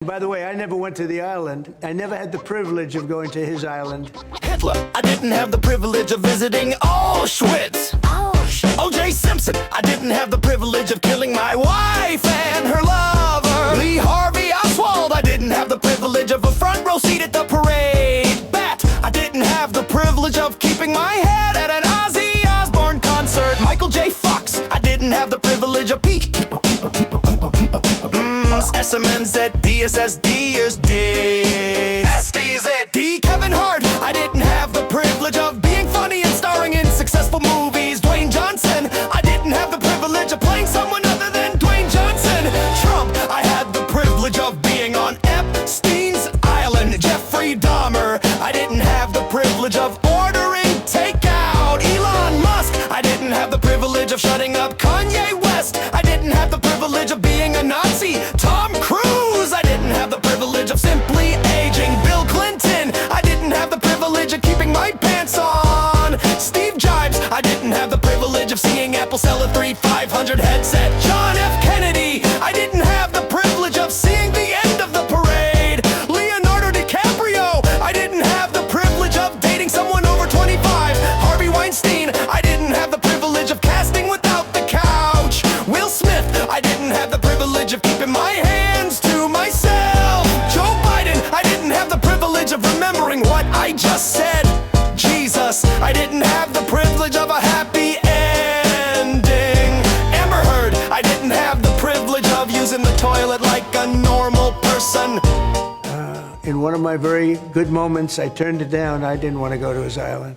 By the way, I never went to the island. I never had the privilege of going to his island. Hitler, I didn't have the privilege of visiting Auschwitz. O.J. Simpson, I didn't have the privilege of killing my wife and her lover. Lee Harvey Oswald, I didn't have the privilege of a front row seat at the parade. Bat, I didn't have the privilege of keeping my head at an Ozzy Osbourne concert. Michael J. Fox, I didn't have the privilege of SMNZ, DSSDers, STZ, Kevin Hart, I didn't have the privilege of being funny and starring in successful movies. Dwayne Johnson, I didn't have the privilege of playing someone other than Dwayne Johnson. Trump, I had the privilege of being on Epstein's island. Jeffrey Dahmer, I didn't have the privilege of ordering takeout. Elon Musk, I didn't have the privilege of shutting up Kanye West. I didn't have the privilege of being a Nazi. Tom Cruise, I didn't have the privilege of simply aging. Bill Clinton, I didn't have the privilege of keeping my pants on. Steve Jobs, I didn't have the privilege of seeing Apple sell a 3500 headset. John F. Kennedy, I didn't have the privilege of seeing the end of the parade. Leonardo DiCaprio, I didn't have the privilege of dating someone over 25. Harvey Weinstein, I didn't have the privilege of casting without the couch. Will Smith, I didn't have the privilege of keeping my hands to myself. Joe Biden, I didn't have the privilege of remembering what I just said. Jesus, I didn't have the privilege of a happy ending. Amber Heard, I didn't have the privilege of using the toilet like a normal person. In one of my very good moments, I turned it down. I didn't want to go to his island.